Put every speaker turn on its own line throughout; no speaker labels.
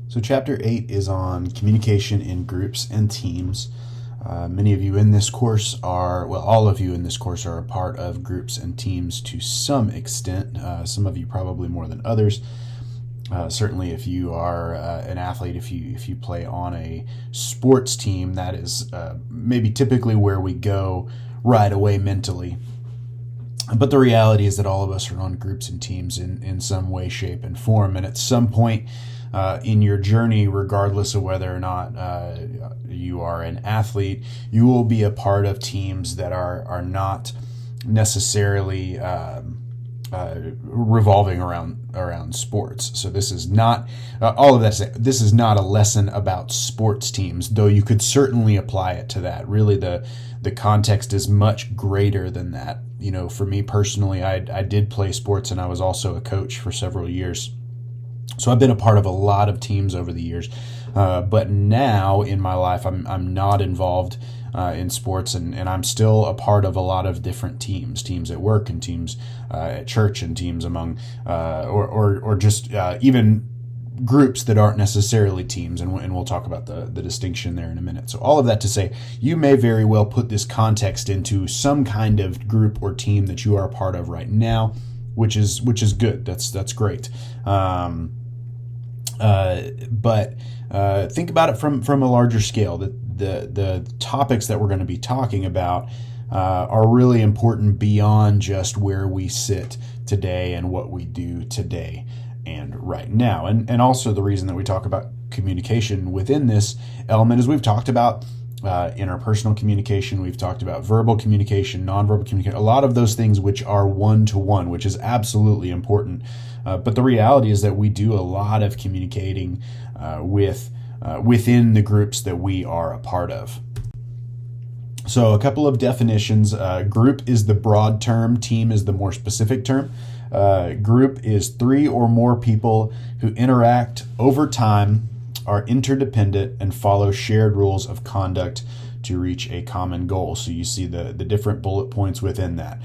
So Chapter 8 is on communication in groups and teams. Many of you in this course all of you in this course are a part of groups and teams to some extent. Some of you probably more than others. Certainly if you are an athlete, if you play on a sports team, that is maybe typically where we go right away mentally. But the reality is that all of us are on groups and teams in some way, shape, and form. And at some point in your journey, regardless of whether or not you are an athlete, you will be a part of teams that are not necessarily revolving around sports. So this is not all of that. This is not a lesson about sports teams, though you could certainly apply it to that. Really, the context is much greater than that. You know, for me personally, I did play sports, and I was also a coach for several years. So I've been a part of a lot of teams over the years. But now in my life, I'm not involved in sports, and I'm still a part of a lot of different teams at work and teams at church and teams among or just even groups that aren't necessarily teams, and we'll talk about the distinction there in a minute. So all of that to say, you may very well put this context into some kind of group or team that you are a part of right now, which is good. That's great. But think about it from a larger scale. The topics that we're going to be talking about are really important beyond just where we sit today and what we do today and right now. And also the reason that we talk about communication within this element is we've talked about interpersonal communication, we've talked about verbal communication, nonverbal communication, a lot of those things which are one-to-one, which is absolutely important. But the reality is that we do a lot of communicating within the groups that we are a part of. So a couple of definitions. Group is the broad term, team is the more specific term. Group is 3 or more people who interact over time, are interdependent, and follow shared rules of conduct to reach a common goal. So you see the different bullet points within that.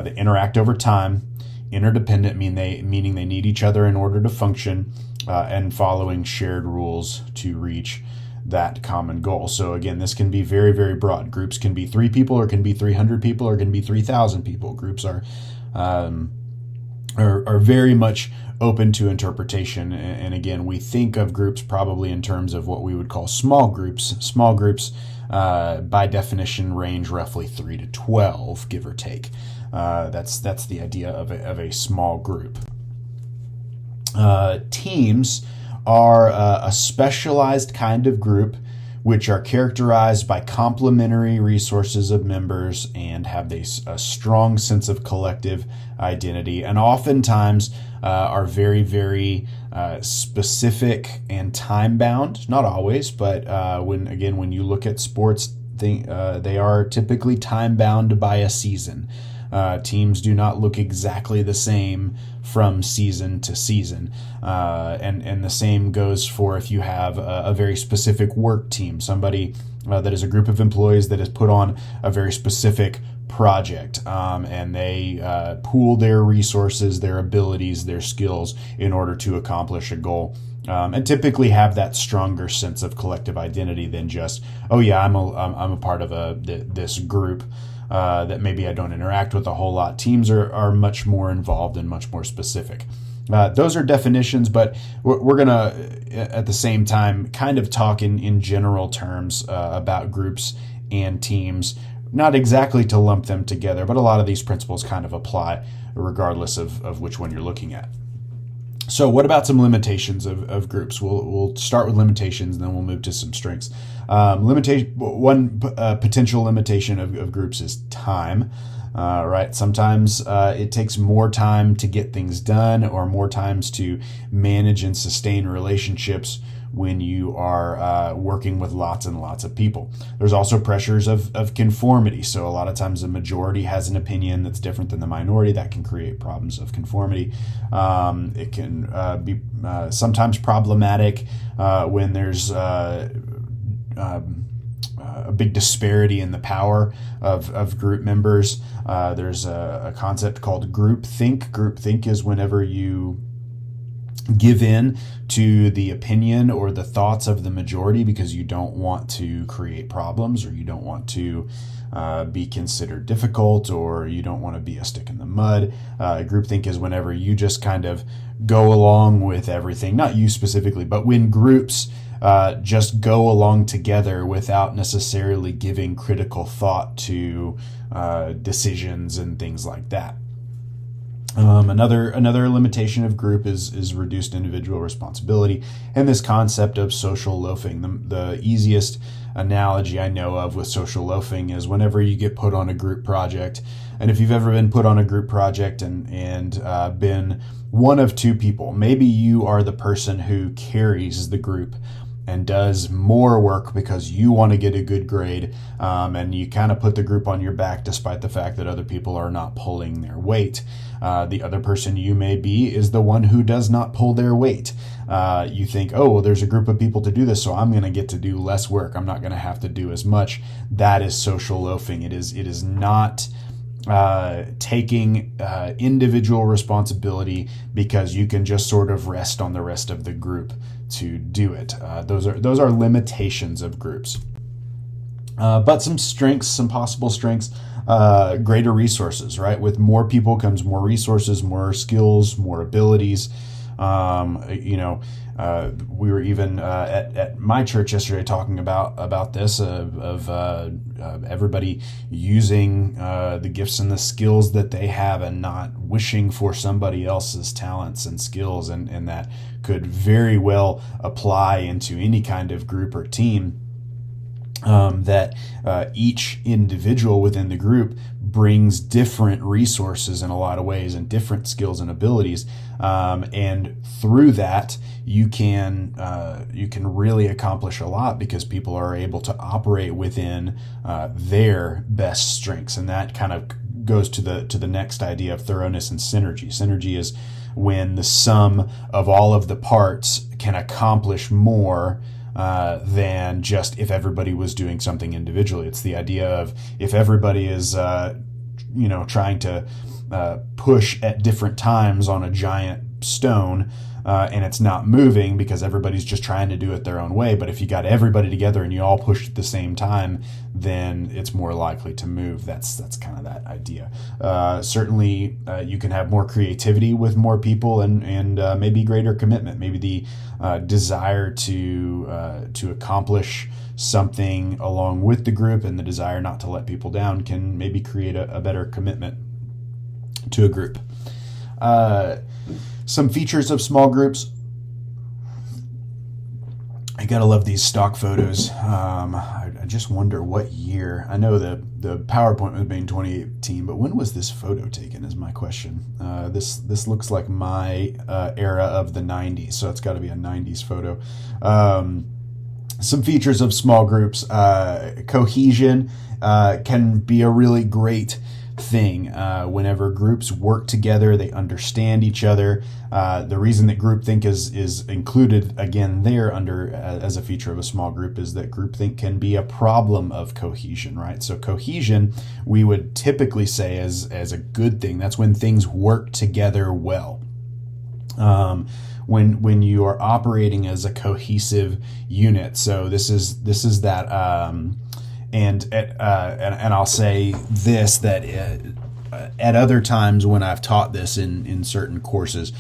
They interact over time, interdependent meaning they need each other in order to function, and following shared rules to reach that common goal. So again, this can be very, very broad. Groups can be 3 people, or can be 300 people, or can be 3,000 people. Groups are very much open to interpretation. And again, we think of groups probably in terms of what we would call small groups. Small groups, by definition, range roughly 3 to 12, give or take. That's the idea of a small group. Teams are a specialized kind of group which are characterized by complementary resources of members and have a strong sense of collective identity, and oftentimes are very, very specific and time-bound. Not always, but when you look at sports, they are typically time-bound by a season. Teams do not look exactly the same from season to season. And the same goes for if you have a very specific work team, somebody that is a group of employees that has put on a very specific project, and they pool their resources, their abilities, their skills in order to accomplish a goal. And typically have that stronger sense of collective identity than just, oh yeah, I'm a part of this group that maybe I don't interact with a whole lot. Teams are much more involved and much more specific. Those are definitions, but we're going to, at the same time, kind of talk in general terms about groups and teams, not exactly to lump them together, but a lot of these principles kind of apply regardless of which one you're looking at. So what about some limitations of groups? We'll start with limitations, and then we'll move to some strengths. One potential limitation of groups is time. Right? Sometimes it takes more time to get things done, or more times to manage and sustain relationships when you are working with lots and lots of people. There's also pressures of conformity. So a lot of times the majority has an opinion that's different than the minority. That can create problems of conformity. It can be sometimes problematic when there's a big disparity in the power of group members. There's a concept called groupthink. Groupthink is whenever you give in to the opinion or the thoughts of the majority because you don't want to create problems, or you don't want to be considered difficult, or you don't want to be a stick in the mud. Groupthink is whenever you just kind of go along with everything, not you specifically, but when groups just go along together without necessarily giving critical thought to decisions and things like that. Another limitation of group is reduced individual responsibility and this concept of social loafing. The easiest analogy I know of with social loafing is whenever you get put on a group project, and if you've ever been put on a group project and been one of two people, maybe you are the person who carries the group and does more work because you want to get a good grade, and you kind of put the group on your back despite the fact that other people are not pulling their weight. The other person you may be is the one who does not pull their weight. You think, oh, well, there's a group of people to do this, so I'm going to get to do less work. I'm not going to have to do as much. That is social loafing. It is not taking individual responsibility because you can just sort of rest on the rest of the group to do it. Those are limitations of groups. But some strengths, some possible strengths, greater resources, right? With more people comes more resources, more skills, more abilities. We were even at my church yesterday talking about this of everybody using the gifts and the skills that they have and not wishing for somebody else's talents and skills, and that could very well apply into any kind of group or team. That each individual within the group brings different resources in a lot of ways and different skills and abilities, and through that you can really accomplish a lot because people are able to operate within their best strengths, and that kind of goes to the next idea of thoroughness and synergy. Synergy is when the sum of all of the parts can accomplish more than just if everybody was doing something individually. It's the idea of if everybody is, trying to push at different times on a giant stone, and it's not moving because everybody's just trying to do it their own way. But if you got everybody together and you all push at the same time, then it's more likely to move. That's kind of that idea. Certainly, you can have more creativity with more people and maybe greater commitment. Maybe the desire to accomplish something along with the group and the desire not to let people down can maybe create a better commitment to a group. Some features of small groups. I gotta love these stock photos. I just wonder what year. I know the PowerPoint was made in 2018, but when was this photo taken is my question. This looks like my era of the 90s, so it's got to be a 90s photo. Some features of small groups. Cohesion can be a really great thing. Whenever groups work together, they understand each other. The reason that groupthink is included again there under as a feature of a small group is that groupthink can be a problem of cohesion, right? So cohesion we would typically say as a good thing. That's when things work together well. When you are operating as a cohesive unit. So this is that. And I'll say this, that at other times when I've taught this in certain courses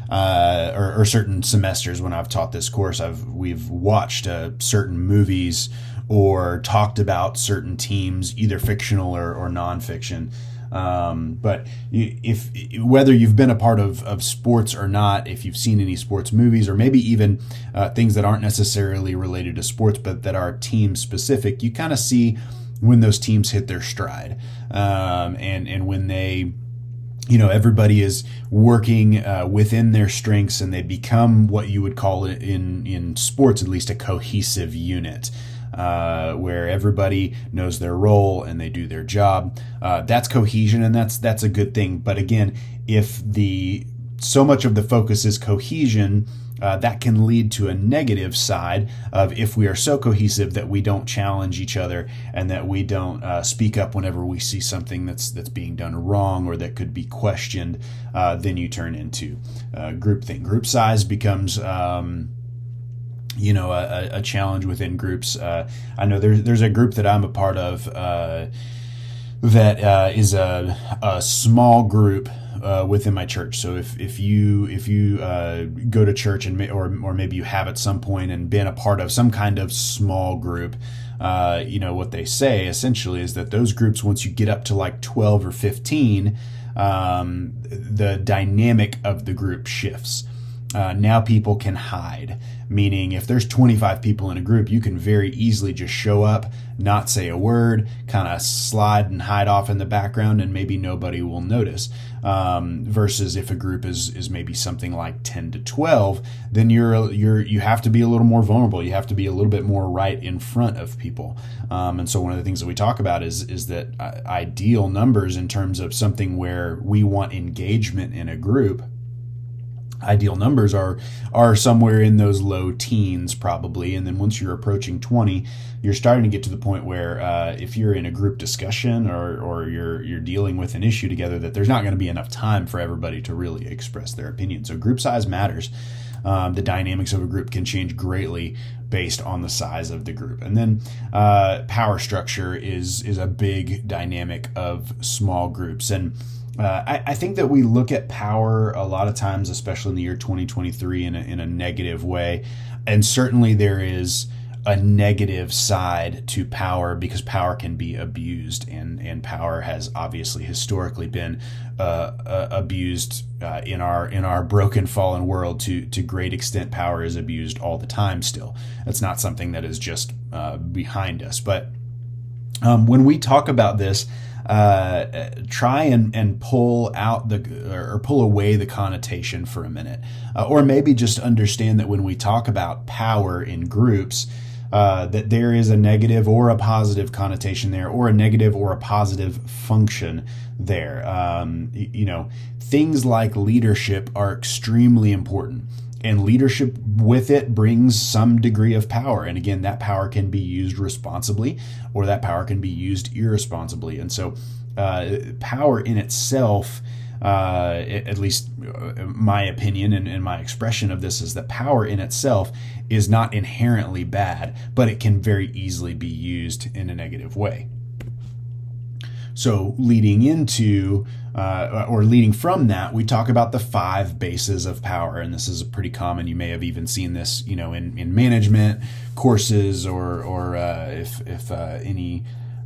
or certain semesters when I've taught this course, we've watched certain movies or talked about certain teams, either fictional or nonfiction. But if whether you've been a part of sports or not, if you've seen any sports movies or maybe even things that aren't necessarily related to sports but that are team specific, you kind of see when those teams hit their stride, and when they, everybody is working within their strengths and they become what you would call it in sports, at least a cohesive unit. Where everybody knows their role and they do their job. That's cohesion, and that's a good thing. But again, if the so much of the focus is cohesion, that can lead to a negative side of if we are so cohesive that we don't challenge each other and that we don't speak up whenever we see something that's being done wrong or that could be questioned, then you turn into groupthink. Group size becomes a challenge within groups. I know there's a group that I'm a part of that is a small group within my church. So if you go to church and or maybe you have at some point and been a part of some kind of small group, what they say essentially is that those groups, once you get up to like 12 or 15, the dynamic of the group shifts. Now people can hide, meaning if there's 25 people in a group, you can very easily just show up, not say a word, kind of slide and hide off in the background, and maybe nobody will notice. Versus if a group is maybe something like 10 to 12, then you have to be a little more vulnerable. You have to be a little bit more right in front of people. And so one of the things that we talk about is that ideal numbers in terms of something where we want engagement in a group. Ideal numbers are somewhere in those low teens probably, and then once you're approaching 20, you're starting to get to the point where if you're in a group discussion or you're dealing with an issue together, that there's not going to be enough time for everybody to really express their opinion. So group size matters. The dynamics of a group can change greatly based on the size of the group. And then power structure is a big dynamic of small groups. And I think that we look at power a lot of times, especially in the year 2023, in a negative way. And certainly there is a negative side to power because power can be abused, and power has obviously historically been abused in our broken, fallen world to great extent. Power is abused all the time still. It's not something that is just behind us. But when we talk about this, try and pull out or pull away the connotation for a minute, or maybe just understand that when we talk about power in groups, that there is a negative or a positive connotation there, or a negative or a positive function there. Things like leadership are extremely important. And leadership with it brings some degree of power. And again, that power can be used responsibly, or that power can be used irresponsibly. And so power in itself, at least my opinion and my expression of this, is that power in itself is not inherently bad, but it can very easily be used in a negative way. So leading from that, we talk about the 5 bases of power, and this is pretty common. You may have even seen this, in management courses, or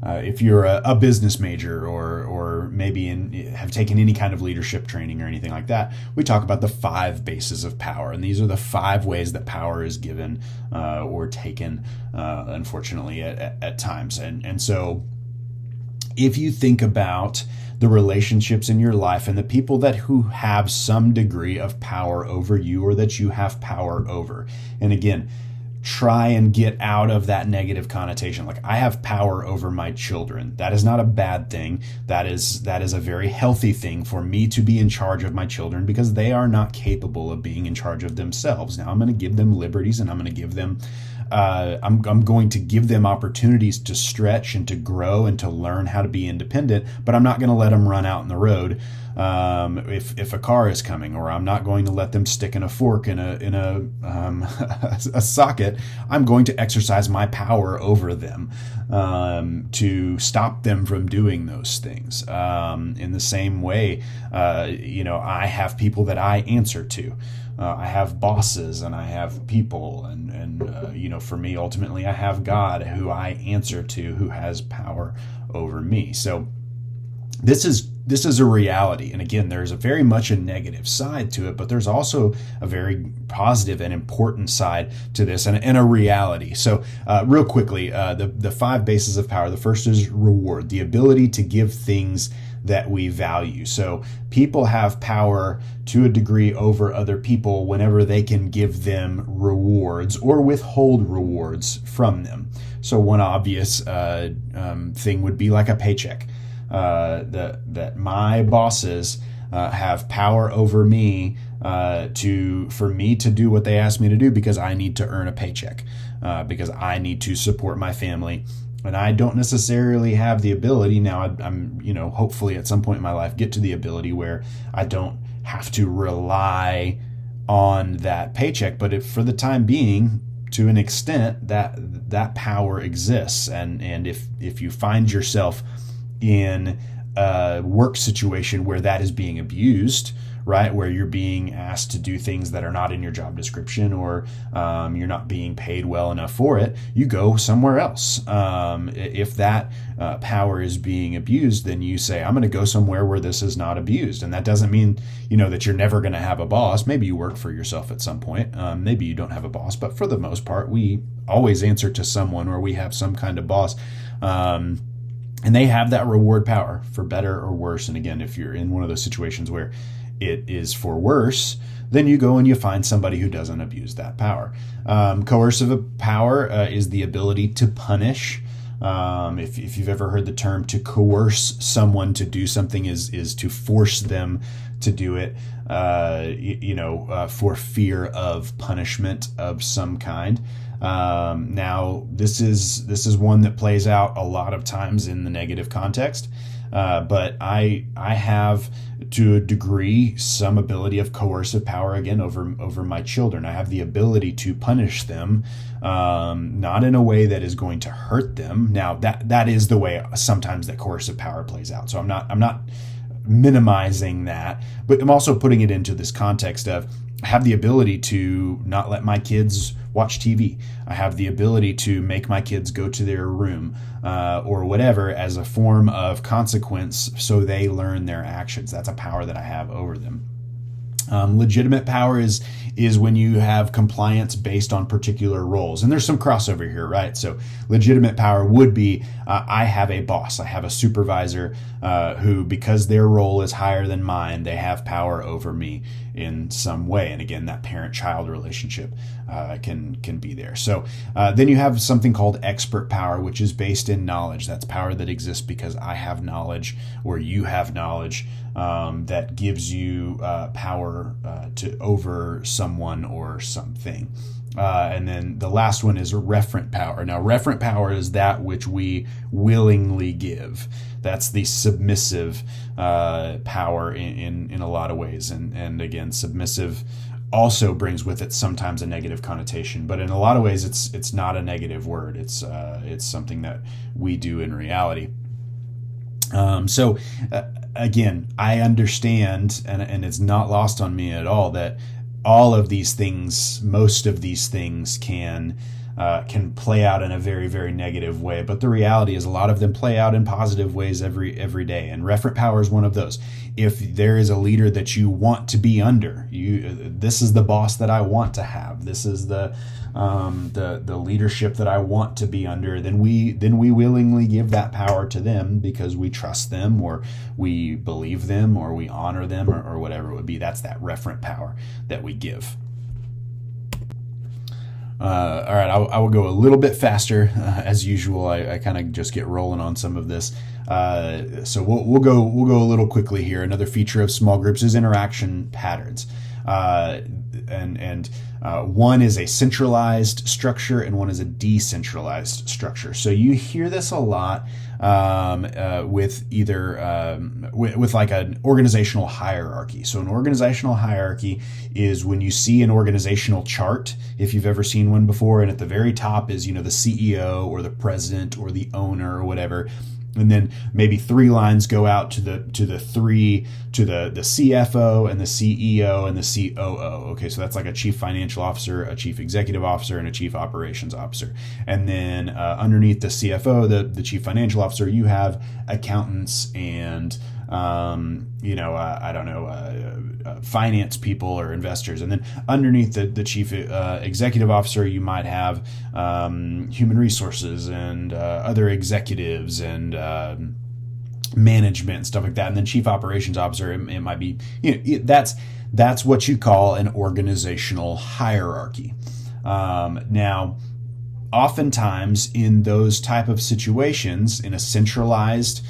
if you're a business major, or maybe have taken any kind of leadership training or anything like that. We talk about the 5 bases of power, and these are the 5 ways that power is given or taken, unfortunately, at times. And so, if you think about the relationships in your life and the people who have some degree of power over you, or that you have power over, and again, try and get out of that negative connotation. Like, I have power over my children. That is not a bad thing. That is a very healthy thing for me to be in charge of my children, because they are not capable of being in charge of themselves. Now, I'm going to give them liberties, and I'm going to give them I'm going to give them opportunities to stretch and to grow and to learn how to be independent, but I'm not going to let them run out in the road if a car is coming, or I'm not going to let them stick in a fork in a socket. I'm going to exercise my power over them to stop them from doing those things. In the same way, I have people that I answer to. I have bosses, and I have people, and for me, ultimately, I have God who I answer to, who has power over me. So this is a reality. And again, there's a very much a negative side to it, but there's also a very positive and important side to this, and a reality. So real quickly, the 5 bases of power. The first is reward, the ability to give things that we value. So people have power to a degree over other people whenever they can give them rewards or withhold rewards from them. So one obvious thing would be like a paycheck. That my bosses have power over me for me to do what they ask me to do because I need to earn a paycheck, because I need to support my family. And I don't necessarily have the ability now. I'm, hopefully at some point in my life get to the ability where I don't have to rely on that paycheck. But if for the time being, to an extent, that power exists. And if you find yourself in a work situation where that is being abused, right, where you're being asked to do things that are not in your job description, or you're not being paid well enough for it, you go somewhere else. If that power is being abused, then you say, I'm going to go somewhere where this is not abused. And that doesn't mean, that you're never going to have a boss. Maybe you work for yourself at some point. Maybe you don't have a boss, but for the most part, we always answer to someone, or we have some kind of boss. And they have that reward power for better or worse. And again, if you're in one of those situations where it is for worse, then you go and you find somebody who doesn't abuse that power. Coercive power is the ability to punish. If you've ever heard the term to coerce someone to do something is to force them to do it, for fear of punishment of some kind. Now, this is one that plays out a lot of times in the negative context. But I have, to a degree, some ability of coercive power again over my children. I have the ability to punish them, not in a way that is going to hurt them. Now that is the way sometimes that coercive power plays out. So I'm not minimizing that, but I'm also putting it into this context of I have the ability to not let my kids watch TV. I have the ability to make my kids go to their room or whatever as a form of consequence so they learn their actions. That's a power that I have over them. Legitimate power is when you have compliance based on particular roles. And there's some crossover here, right? So legitimate power would be I have a boss. I have a supervisor who, because their role is higher than mine, they have power over me in some way. And again, that parent-child relationship can be there. So then you have something called expert power, which is based in knowledge. That's power that exists because I have knowledge, or you have knowledge, that gives you power to over someone or something. And then the last one is referent power. Now, referent power is that which we willingly give. That's the submissive power in a lot of ways. And again, submissive also brings with it sometimes a negative connotation, but in a lot of ways, it's not a negative word. It's something that we do in reality. Again, I understand, and it's not lost on me at all, that all of these things, most of these things can play out in a very, very negative way. But the reality is a lot of them play out in positive ways every day. And referent power is one of those. If there is a leader that you want to be under, this is the boss that I want to have. This is the leadership that I want to be under. Then we willingly give that power to them because we trust them, or we believe them, or we honor them, or whatever it would be. That's that referent power that we give. All right, I will go a little bit faster as usual. I kind of just get rolling on some of this, so we'll go a little quickly here. Another feature of small groups is interaction patterns, and one is a centralized structure and one is a decentralized structure. So you hear this a lot with either with like an organizational hierarchy. So an organizational hierarchy is when you see an organizational chart, if you've ever seen one before, and at the very top is, the CEO or the president or the owner or whatever. And then maybe three lines go out to the CFO and the CEO and the COO. Okay, so that's like a chief financial officer, a chief executive officer, and a chief operations officer. And then underneath the CFO, the chief financial officer, you have accountants and finance people or investors. And then underneath the chief executive officer, you might have human resources and other executives and management and stuff like that. And then chief operations officer, it might be, that's what you call an organizational hierarchy. Now, oftentimes in those type of situations, in a centralized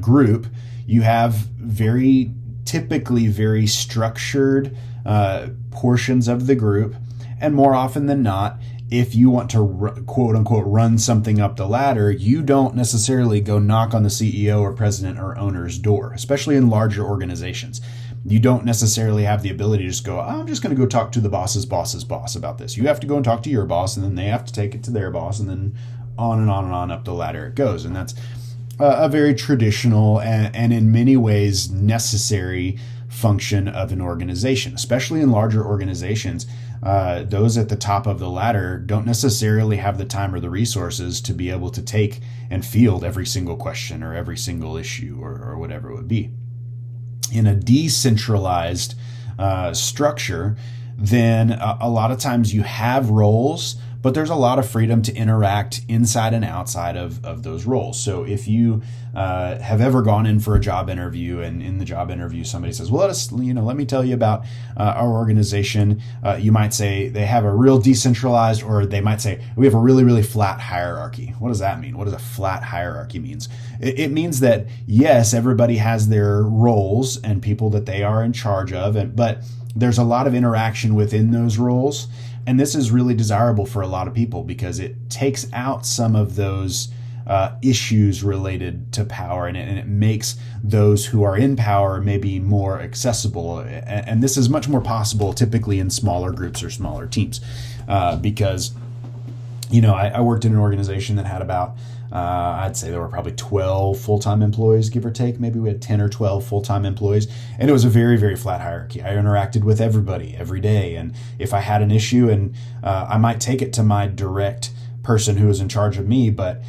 group, you have very typically very structured portions of the group. And more often than not, if you want to quote unquote run something up the ladder, you don't necessarily go knock on the CEO or president or owner's door, especially in larger organizations. You don't necessarily have the ability to just go, I'm just going to go talk to the boss's boss's boss about this. You have to go and talk to your boss, and then they have to take it to their boss, and then on and on and on up the ladder it goes. And that's a very traditional and in many ways necessary function of an organization, especially in larger organizations. Those at the top of the ladder don't necessarily have the time or the resources to be able to take and field every single question or every single issue or whatever it would be. In a decentralized structure, then a lot of times you have roles, but there's a lot of freedom to interact inside and outside of those roles. So if you have ever gone in for a job interview, and in the job interview somebody says, well, let me tell you about our organization, you might say they have a real decentralized, or they might say we have a really, really flat hierarchy. What does that mean? What does a flat hierarchy means? It means that, yes, everybody has their roles and people that they are in charge of, but there's a lot of interaction within those roles. And this is really desirable for a lot of people because it takes out some of those issues related to power, and it makes those who are in power maybe more accessible. And this is much more possible typically in smaller groups or smaller teams because, I worked in an organization that had about, I'd say there were probably 12 full-time employees, give or take. Maybe we had 10 or 12 full-time employees. And it was a very, very flat hierarchy. I interacted with everybody every day. And if I had an issue, and I might take it to my direct person who was in charge of me, but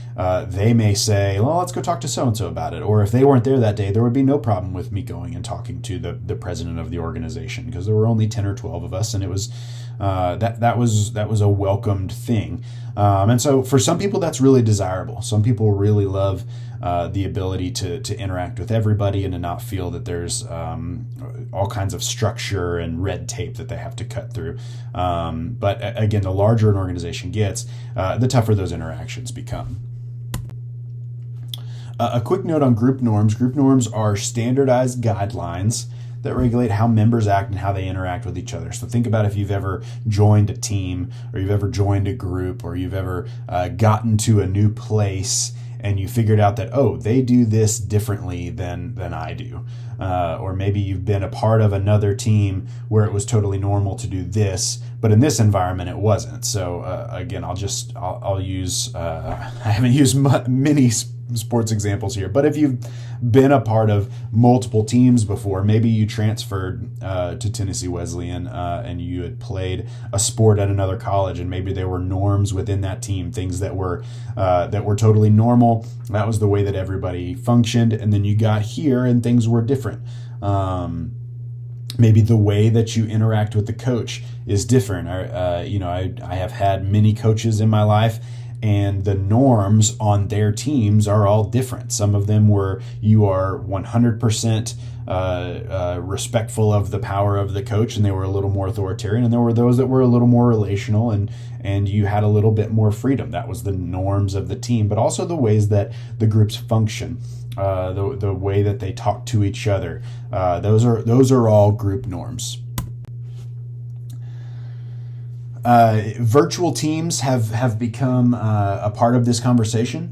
they may say, well, let's go talk to so-and-so about it. Or if they weren't there that day, there would be no problem with me going and talking to the president of the organization, because there were only 10 or 12 of us, and it was that was a welcomed thing. And so for some people, that's really desirable. Some people really love the ability to interact with everybody and to not feel that there's all kinds of structure and red tape that they have to cut through. But again, the larger an organization gets, the tougher those interactions become. A quick note on group norms. Group norms are standardized guidelines that regulate how members act and how they interact with each other. So think about if you've ever joined a team, or you've ever joined a group, or you've ever gotten to a new place and you figured out that, oh, they do this differently than I do. Or maybe you've been a part of another team where it was totally normal to do this, but in this environment it wasn't. So again, I'll use, I haven't used many sports examples here, but if you've been a part of multiple teams before, maybe you transferred to Tennessee Wesleyan and you had played a sport at another college, and maybe there were norms within that team, things that were totally normal. That was the way that everybody functioned, and then you got here and things were different. Maybe the way that you interact with the coach is different. I have had many coaches in my life, and the norms on their teams are all different. Some of them where you are 100% respectful of the power of the coach, and they were a little more authoritarian. And there were those that were a little more relational, and you had a little bit more freedom. That was the norms of the team, but also the ways that the groups function, the way that they talk to each other. Those are all group norms. Virtual teams have become a part of this conversation.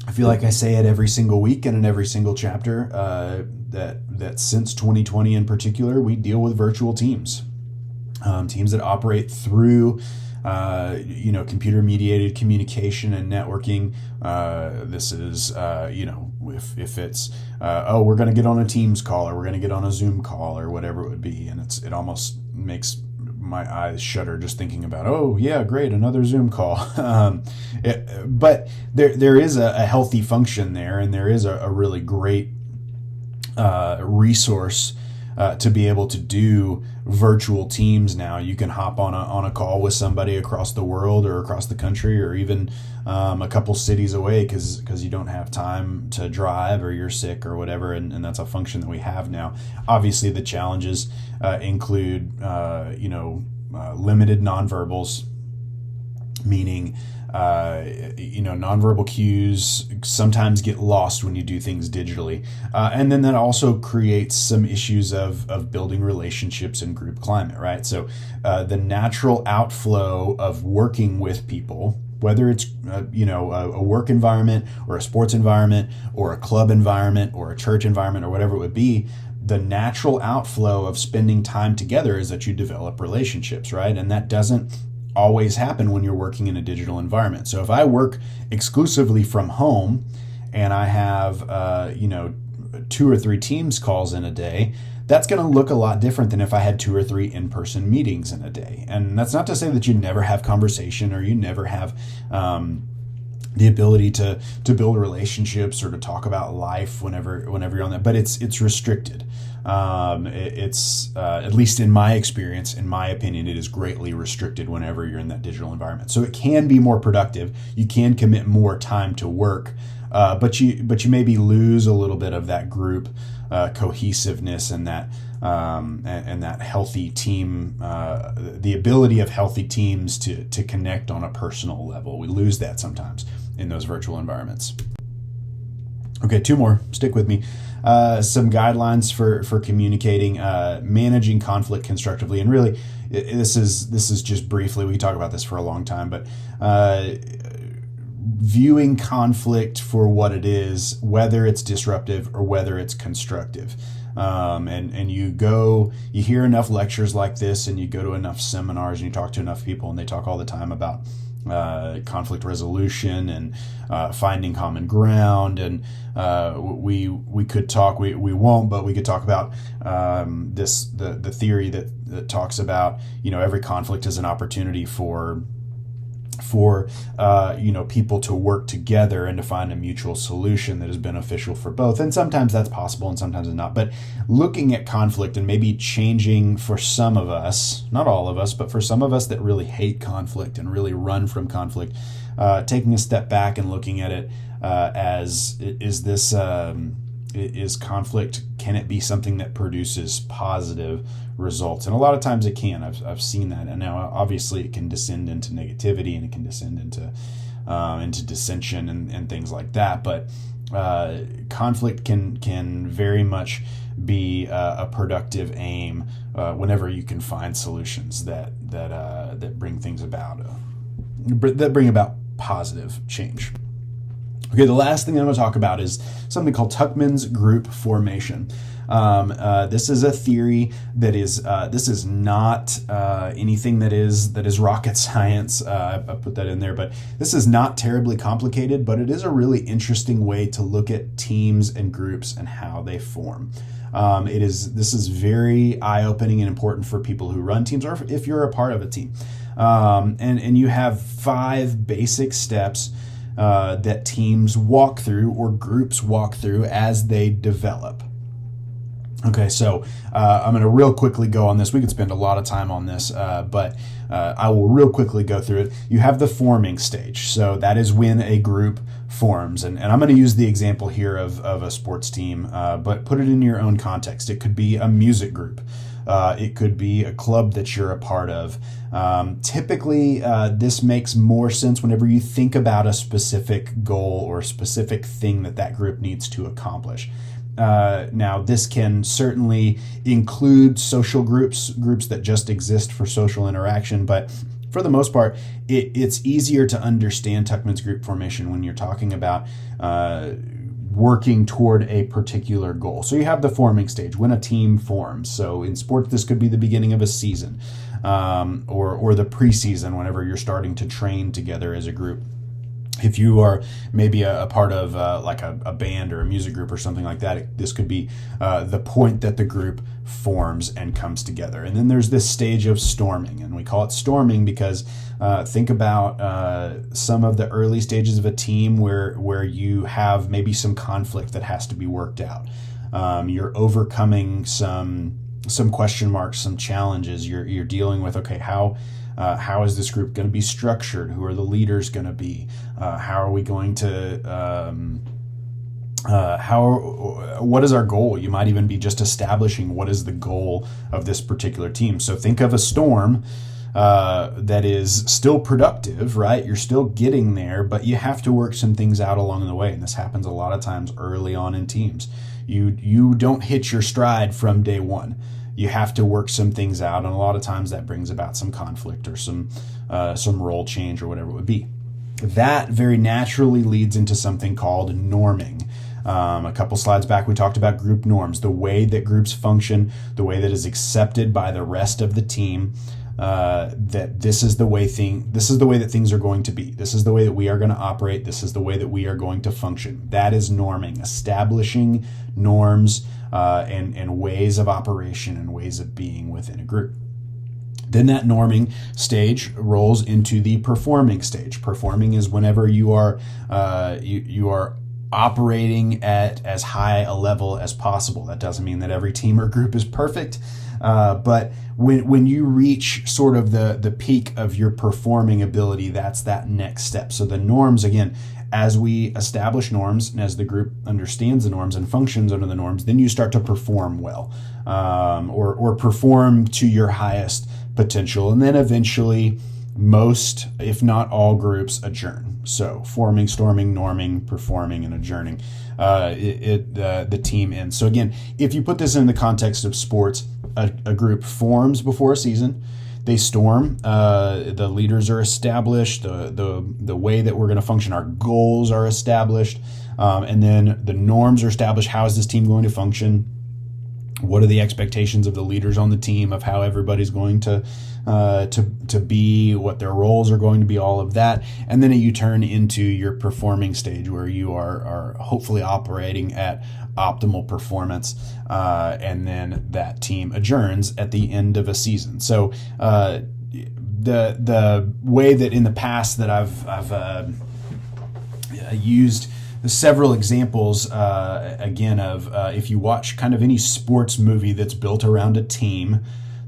I feel like I say it every single week and in every single chapter that since 2020 in particular, we deal with virtual teams, teams that operate through computer-mediated communication and networking. This is if it's we're going to get on a Teams call, or we're going to get on a Zoom call, or whatever it would be, and it almost makes my eyes shudder just thinking about, oh yeah, great, another Zoom call. But there is a healthy function there, and there is a really great resource to be able to do virtual teams now. You can hop on a call with somebody across the world or across the country, or even a couple cities away because you don't have time to drive, or you're sick or whatever, and that's a function that we have now. Obviously, the challenges include limited nonverbals, meaning Nonverbal cues sometimes get lost when you do things digitally. And then that also creates some issues of building relationships and group climate, right? So the natural outflow of working with people, whether it's a work environment or a sports environment or a club environment or a church environment or whatever it would be, the natural outflow of spending time together is that you develop relationships, right? And that doesn't always happen when you're working in a digital environment. So if I work exclusively from home and I have 2 or 3 Teams calls in a day, that's going to look a lot different than if I had 2 or 3 in-person meetings in a day. And that's not to say that you never have conversation or you never have the ability to build relationships or to talk about life whenever you're on that, but it's restricted. It's at least in my experience, in my opinion, it is greatly restricted whenever you're in that digital environment. So it can be more productive. You can commit more time to work, but you maybe lose a little bit of that group cohesiveness and that healthy team, the ability of healthy teams to connect on a personal level. We lose that sometimes in those virtual environments. Okay, 2 more. Stick with me. Some guidelines for communicating, managing conflict constructively, and really, this is just briefly. We can talk about this for a long time, but viewing conflict for what it is, whether it's disruptive or whether it's constructive. And you hear enough lectures like this, and you go to enough seminars, and you talk to enough people, and they talk all the time about conflict resolution and finding common ground. And we could talk, we won't, but we could talk about the theory that talks about, every conflict is an opportunity for people to work together and to find a mutual solution that is beneficial for both. And sometimes that's possible and sometimes it's not. But looking at conflict and maybe changing for some of us, not all of us, but for some of us that really hate conflict and really run from conflict, taking a step back and looking at it as, is conflict, can it be something that produces positive results? And a lot of times it can. I've seen that. And now obviously it can descend into negativity and it can descend into dissension and things like that. But conflict can very much be a productive aim whenever you can find solutions that bring things about, that bring about positive change. Okay, the last thing I'm going to talk about is something called Tuckman's group formation. This is a theory that is this is not anything that is rocket science. I put that in there, but this is not terribly complicated, but it is a really interesting way to look at teams and groups and how they form. This is very eye-opening and important for people who run teams, or if you're a part of a team. And you have 5 basic steps that teams walk through or groups walk through as they develop. Okay, so I'm going to real quickly go on this. We could spend a lot of time on this, but I will real quickly go through it. You have the forming stage. So that is when a group forms. And I'm going to use the example here of a sports team, but put it in your own context. It could be a music group. It could be a club that you're a part of. Typically, this makes more sense whenever you think about a specific goal or specific thing that group needs to accomplish. Now, this can certainly include social groups that just exist for social interaction, but for the most part, it's easier to understand Tuckman's group formation when you're talking about working toward a particular goal. So you have the forming stage, when a team forms. So in sports, this could be the beginning of a season, or the preseason, whenever you're starting to train together as a group. If you are maybe a part of like a band or a music group or something like that, this could be the point that the group forms and comes together. And then there's this stage of storming, and we call it storming because think about some of the early stages of a team where you have maybe some conflict that has to be worked out. You're overcoming some question marks, some challenges. You're dealing with, okay, how is this group going to be structured? Who are the leaders going to be? How are we going to, what is our goal? You might even be just establishing what is the goal of this particular team. So think of a storm that is still productive, right? You're still getting there, but you have to work some things out along the way. And this happens a lot of times early on in teams. You don't hit your stride from day one. You have to work some things out, and a lot of times that brings about some conflict or some role change or whatever it would be. That very naturally leads into something called norming. A couple slides back, we talked about group norms, the way that groups function, the way that is accepted by the rest of the team. That this is the way that things are going to be. This is the way that we are going to operate. This is the way that we are going to function. That is norming, establishing norms and ways of operation and ways of being within a group. Then that norming stage rolls into the performing stage. Performing is whenever you are operating at as high a level as possible. That doesn't mean that every team or group is perfect, but when you reach sort of the peak of your performing ability, that's that next step. So the norms, again, as we establish norms and as the group understands the norms and functions under the norms, then you start to perform well, or perform to your highest potential. And then eventually most, if not all, groups adjourn. So forming, storming, norming, performing, and adjourning, the team ends. So again, if you put this in the context of sports, a group forms before a season. They storm. The leaders are established. The way that we're going to function, our goals are established, and then the norms are established. How is this team going to function? What are the expectations of the leaders on the team of how everybody's going to be, what their roles are going to be, all of that. And then you turn into your performing stage where you are hopefully operating at optimal performance. And then that team adjourns at the end of a season. So the way that in the past that I've used several examples, again, of if you watch kind of any sports movie that's built around a team,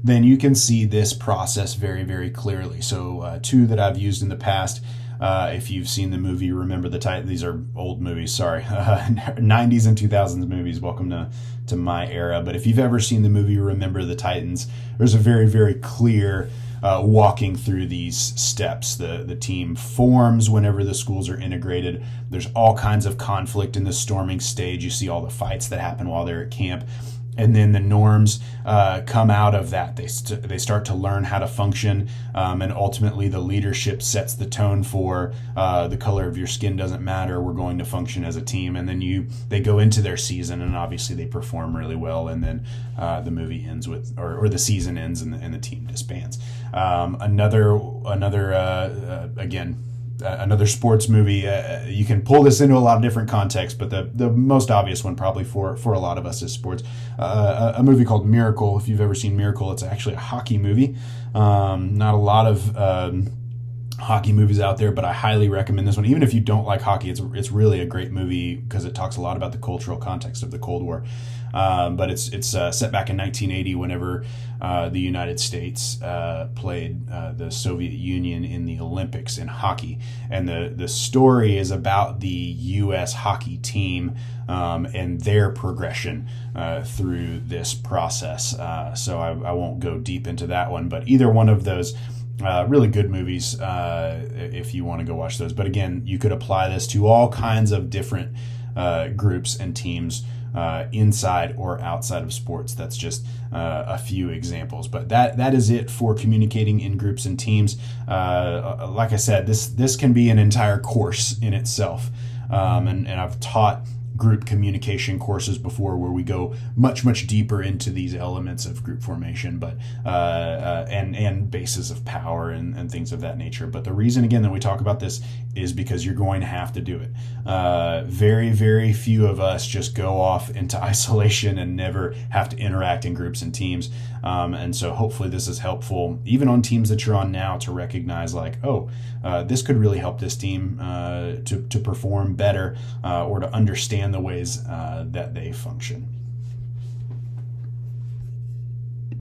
then you can see this process very, very clearly. So two that I've used in the past, if you've seen the movie Remember the Titans, these are old movies, sorry, 90s and 2000s movies, welcome to my era. But if you've ever seen the movie Remember the Titans, there's a very, very clear walking through these steps. The team forms whenever the schools are integrated. There's all kinds of conflict in the storming stage. You see all the fights that happen while they're at camp. And then the norms come out of that. They start to learn how to function, and ultimately the leadership sets the tone for the color of your skin doesn't matter. We're going to function as a team. And then they go into their season, and obviously they perform really well. And then the movie ends with, or the season ends, and the team disbands. Another sports movie, you can pull this into a lot of different contexts, but the most obvious one probably for a lot of us is sports. A movie called Miracle. If you've ever seen Miracle, it's actually a hockey movie. Not a lot of hockey movies out there, but I highly recommend this one. Even if you don't like hockey, it's really a great movie because it talks a lot about the cultural context of the Cold War. But it's set back in 1980 whenever the United States played the Soviet Union in the Olympics in hockey. And the story is about the U.S. hockey team and their progression through this process. So I won't go deep into that one, but either one of those really good movies if you want to go watch those. But again, you could apply this to all kinds of different groups and teams inside or outside of sports. That's just a few examples, but that is it for communicating in groups and teams. Like I said, this can be an entire course in itself, and I've taught group communication courses before where we go much deeper into these elements of group formation, but and bases of power and things of that nature. But the reason again that we talk about this is because you're going to have to do it. Very few of us just go off into isolation and never have to interact in groups and teams. And so hopefully this is helpful even on teams that you're on now to recognize like, this could really help this team to perform better or to understand the ways that they function.